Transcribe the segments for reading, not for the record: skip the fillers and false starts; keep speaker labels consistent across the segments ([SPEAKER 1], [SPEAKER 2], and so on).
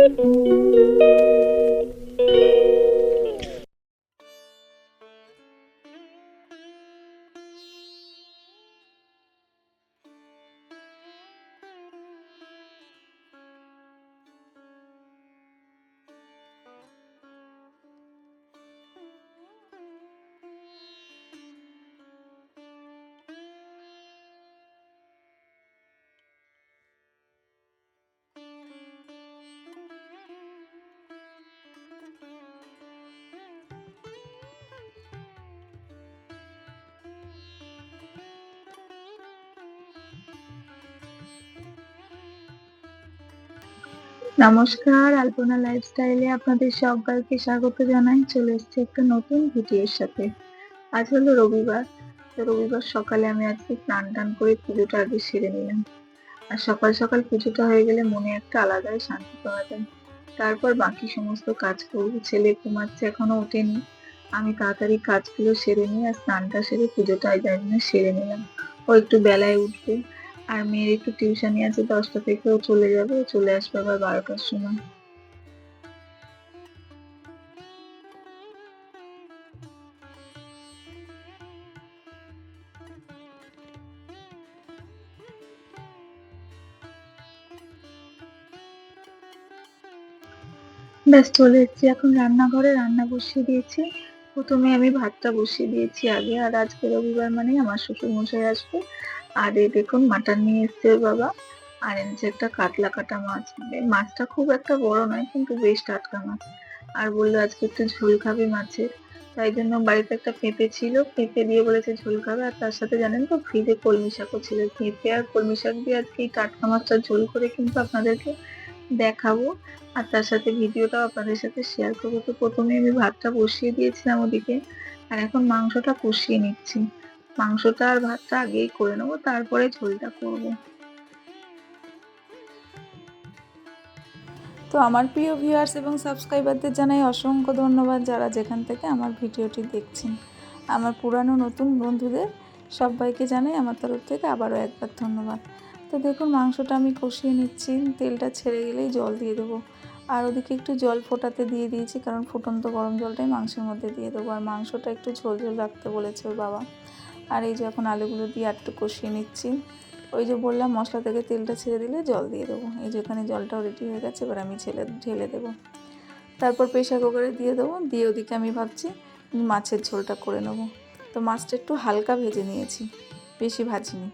[SPEAKER 1] নমস্কার, আলপনা লাইফস্টাইলে আপনাদের সবাইকে স্বাগত জানাই। চলে এসেছি একটা নতুন ভিডিওর সাথে। আজ হলো রবিবার। তো রবিবার সকালে আমি আজকে স্নান টান করে পুজোটা আগে সেরে নিলাম। আর সকাল সকাল পুজোটা হয়ে গেলে মনে একটা আলাদাই শান্তি পাওয়া যায়। তারপর বাকি সমস্ত কাজ করবো। ছেলে ঘুমাচ্ছে, এখনো ওঠেনি। আমি তাড়াতাড়ি কাজগুলো সেরে নিয়ে আর স্নানটা সেরে পুজোটা এই জন্য সেরে নিলাম। ও একটু বেলায় উঠবে। আর মেয়ের একটু টিউশনি আছে 10টা থেকে, ও চলে যাবে, ও চলে আসবে আবার 12টার সময়। ব্যাস চলে এসেছি এখন রান্নাঘরে, রান্না বসিয়ে দিয়েছি। প্রথমে আমি ভাতটা বসিয়ে দিয়েছি আগে। আর আজকে রবিবার মানে আমার শ্বশুর মশাই আসবে। আর এই দেখুন মাটন নিয়ে এসছে ওর বাবা। আর এনেছে একটা কাতলা কাটা মাছ। মাছটা খুব একটা বড় নয়, কিন্তু বেশ টাটকা মাছ। আর বললো আজকে একটু ঝোল খাবে মাছের। তাই জন্য বাড়িতে একটা পেঁপে ছিল, পেঁপে দিয়ে বলেছে ঝোল খাবে। আর তার সাথে জানেন তো, ফ্রিজে কলমি শাকও ছিল। পেঁপে আর কলমি শাক দিয়ে আজকে এই টাটকা মাছটা ঝোল করে কিন্তু আপনাদেরকে দেখাবো। আর তার সাথে ভিডিওটাও আপনাদের সাথে শেয়ার করবো। তো প্রথমে আমি ভাতটা বসিয়ে দিয়েছিলাম ওদিকে। আর এখন মাংসটা কষিয়ে নিচ্ছি। মাংসটা আর ভাতটা আগেই করে নেবো, তারপরে ঝোলটা করবো।
[SPEAKER 2] তো আমার প্রিয় ভিউয়ার্স এবং সাবস্ক্রাইবারদের জানাই অসংখ্য ধন্যবাদ, যারা যেখান থেকে আমার ভিডিওটি দেখছেন। আমার পুরানো নতুন বন্ধুদের সবাইকে জানাই আমার তরফ থেকে আবারও একবার ধন্যবাদ। তো দেখুন মাংসটা আমি কষিয়ে নিচ্ছি, তেলটা ছেড়ে গেলেই জল দিয়ে দেবো। আর ওদিকে একটু জল ফোটাতে দিয়ে দিয়েছি, কারণ ফুটন্ত গরম জলটাই মাংসের মধ্যে দিয়ে দেবো। আর মাংসটা একটু ঝোল ঝোল রাখতে বলেছে ওর বাবা। আর এই যে এখন আলুগুলো দিয়ে একটু কষিয়ে নিচ্ছি। ওই যে বললাম মশলা থেকে তেলটা ছেড়ে দিলে জল দিয়ে দেবো। এই যে এখানে জলটাও রেডি হয়ে গেছে, এবার আমি ঢেলে দেবো। তারপর প্রেশার কুকারে দিয়ে দেবো। দিয়ে ওদিকে আমি ভাবছি মাছের ঝোলটা করে নেবো। তো মাছটা একটু হালকা ভেজে নিয়েছি, বেশি ভাজিনি।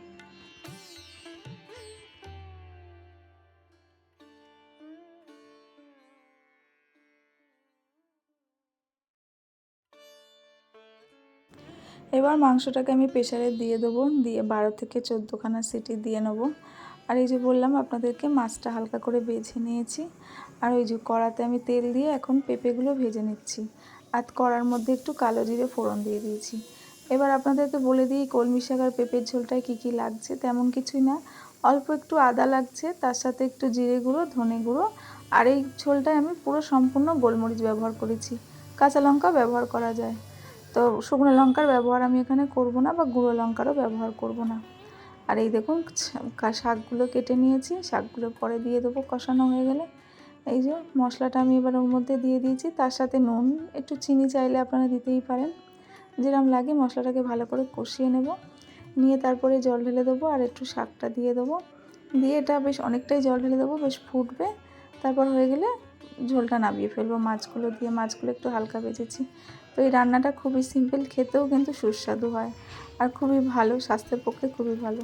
[SPEAKER 2] এবার মাংসটাকে আমি প্রেশারে দিয়ে দেবো, দিয়ে 12 থেকে 14খানা সিটি দিয়ে নেবো। আর এই যে বললাম আপনাদেরকে মাছটা হালকা করে ভেজে নিয়েছি। আর ওই যে কড়াতে আমি তেল দিয়ে এখন পেঁপেগুলো ভেজে নিচ্ছি। আর কড়ার মধ্যে একটু কালো জিরে ফোড়ন দিয়ে দিয়েছি। এবার আপনাদেরকে বলে দিই কলমি শাক আর পেঁপের ঝোলটায় কী কী লাগছে। তেমন কিছুই না, অল্প একটু আদা লাগছে, তার সাথে একটু জিরে গুঁড়ো, ধনে গুঁড়ো। আর এই ঝোলটায় আমি পুরো সম্পূর্ণ গোলমরিচ ব্যবহার করেছি, কাঁচা লঙ্কা ব্যবহার করা যায়। তো শুকনো লঙ্কার ব্যবহার আমি এখানে করব না, বা গুঁড়ো লঙ্কারও ব্যবহার করব না। আর এই দেখুন শাকগুলো কেটে নিয়েছি, শাকগুলো পরে দিয়ে দেবো কষানো হয়ে গেলে। এই যে মশলাটা আমি এবার ওর মধ্যে দিয়ে দিয়েছি, তার সাথে নুন, একটু চিনি চাইলে আপনারা দিতেই পারেন, যেরকম লাগে। মশলাটাকে ভালো করে কষিয়ে নেব, নিয়ে তারপরে জল ঢেলে দেবো আর একটু শাকটা দিয়ে দেবো। দিয়ে এটা বেশ অনেকটাই জল ঢেলে দেবো, বেশ ফুটবে। তারপর হয়ে গেলে ঝোলটা নামিয়ে ফেলবো মাছগুলো দিয়ে। মাছগুলো একটু হালকা ভেজেছি। তো এই রান্নাটা খুবই সিম্পল, খেতেও কিন্তু সুস্বাদু হয় আর খুবই ভালো, স্বাস্থ্যের পক্ষে খুবই ভালো।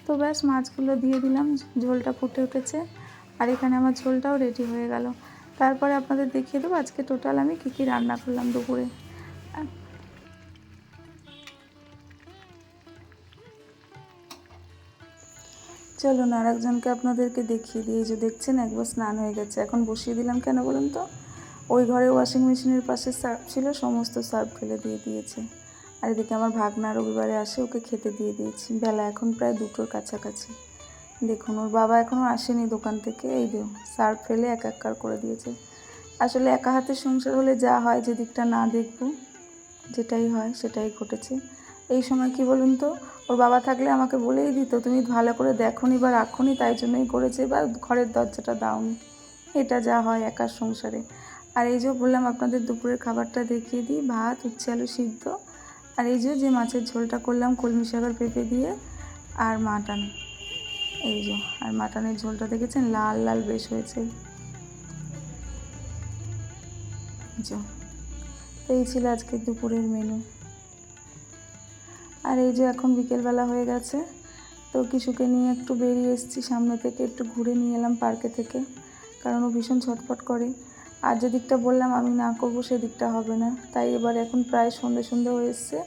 [SPEAKER 2] তো ব্যাস মাছগুলো দিয়ে দিলাম, ঝোলটা ফুটে উঠেছে। আর এখানে আমার ঝোলটাও রেডি হয়ে গেল। তারপরে আপনাদের দেখিয়ে দেবো আজকে টোটাল আমি কী কী রান্না করলাম দুপুরে। চলুন আর একজনকে আপনাদেরকে দেখিয়ে দিই। যে দেখছেন একবার স্নান হয়ে গেছে। এখন বসিয়ে দিলাম কেন বলুন তো, ওই ঘরে ওয়াশিং মেশিনের পাশে সার্ফ ছিল, সমস্ত সার্ফ ফেলে দিয়ে দিয়েছে। আর এদিকে আমার ভাগনা রবিবারে আসে, ওকে খেতে দিয়ে দিয়েছি। বেলা এখন প্রায় 2টোর কাছাকাছি। দেখুন ওর বাবা এখনও আসেনি দোকান থেকে, এই যে সার্ফ ফেলে একাকার করে দিয়েছে। আসলে একা হাতে সংসার হলে যা হয়, যে দিকটা না দেখব যেটাই হয় সেটাই ঘটেছে। এই সময় কি বলুন তো, ওর বাবা থাকলে আমাকে বলেই দিত, তুমি ভালো করে দেখোনি বা রাখোনি, তাই জন্যই করেছে, বা ঘরের দরজাটা দাওনি। এটা যা হয় একার সংসারে। আর এই যে বললাম আপনাদের দুপুরের খাবারটা দেখিয়ে দিই, ভাত, উচ্ছে আলু সিদ্ধ, আর এই যে মাছের ঝোলটা করলাম কলমি শাক আর পেঁপে দিয়ে, আর মাটন। এই যে, আর মাটনের ঝোলটা দেখেছেন লাল লাল বেশ হয়েছে। তো এই ছিল আজকে দুপুরের মেনু। আর এই যে এখন বিকেলবেলা হয়ে গেছে, তো কিশুকে নিয়ে একটু বেরিয়ে এসেছি সামনে থেকে, একটু ঘুরে নিয়ে এলাম পার্কে থেকে, কারণ ও ভীষণ ছটফট করে। আর যে দিকটা বললাম আমি না করব সেদিকটা হবে না, তাই এবার এখন প্রায় সন্ধে সন্ধে হয়ে এসছে,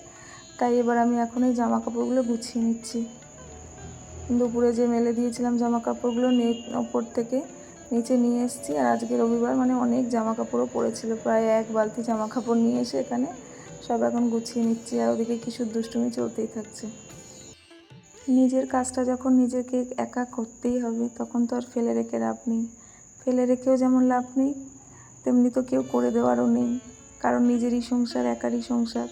[SPEAKER 2] তাই এবার আমি এখন এই জামা কাপড়গুলো গুছিয়ে নিচ্ছি। দুপুরে যে মেলে দিয়েছিলাম জামা কাপড়গুলো ওপর থেকে নিচে নিয়ে এসেছি। আর আজকে রবিবার মানে অনেক জামা কাপড়ও পড়েছিল, প্রায় 1 বালতি জামা কাপড় নিয়ে এসে এখানে সব এখন গুছিয়ে নিচ্ছি। আর ওদিকে কিশোর দুষ্টুমি চলতেই থাকছে। নিজের কাজটা যখন নিজেকে একা করতেই হবে, তখন তো আর ফেলে রেখে লাভ নেই। ফেলে রেখেও যেমন লাভ নেই, তেমনি তো কেউ করে দেওয়ারও নেই, কারণ নিজেরই সংসার, একারই সংসার,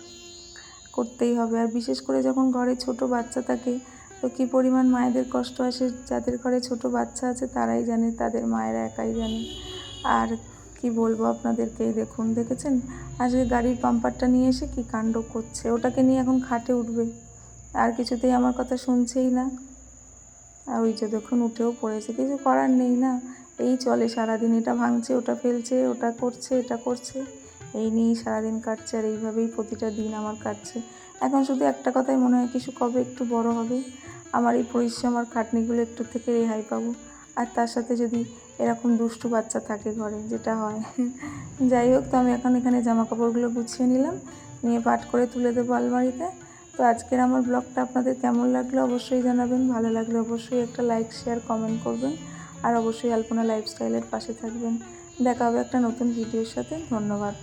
[SPEAKER 2] করতেই হবে। আর বিশেষ করে যখন ঘরে ছোট বাচ্চা থাকে, তো কী পরিমাণ মায়েদের কষ্ট আসে, যাদের ঘরে ছোট বাচ্চা আছে তারাই জানে, তাদের মায়েরা একাই জানে। আর কি বলবো আপনাদেরকেই, দেখুন দেখেছেন আজকে গাড়ির পাম্পারটা নিয়ে এসে কি কাণ্ড করছে, ওটাকে নিয়ে এখন খাটে উঠবে, আর কিছুতেই আমার কথা শুনছেই না। আর ওই যে দেখুন উঠেও পড়েছে, কিছু করার নেই না, এই চলে সারাদিন, এটা ভাঙছে, ওটা ফেলছে, ওটা করছে, এটা করছে, এই নিয়েই সারাদিন কাটছে। আর এইভাবেই প্রতিটা দিন আমার কাটছে। এখন শুধু একটা কথাই মনে হয়, কিছু কবে একটু বড় হবে, আমার এই পরিশ্রম আর খাটনিগুলো একটু থেকে রেহাই পাবো। আর তার সাথে যদি এরকম দুষ্টু বাচ্চা থাকে ঘরে, যেটা হয়। যাই হোক, তো আমি এখন এখানে জামা কাপড়গুলো গুছিয়ে নিলাম, নিয়ে পাট করে তুলে দেবো আলমারিতে। তো আজকের আমার ব্লগটা আপনাদের কেমন লাগলো অবশ্যই জানাবেন, ভালো লাগলে অবশ্যই একটা লাইক, শেয়ার, কমেন্ট করবেন, আর অবশ্যই আলপনা লাইফস্টাইলের পাশে থাকবেন। দেখা হবে একটা নতুন ভিডিওর সাথে। ধন্যবাদ।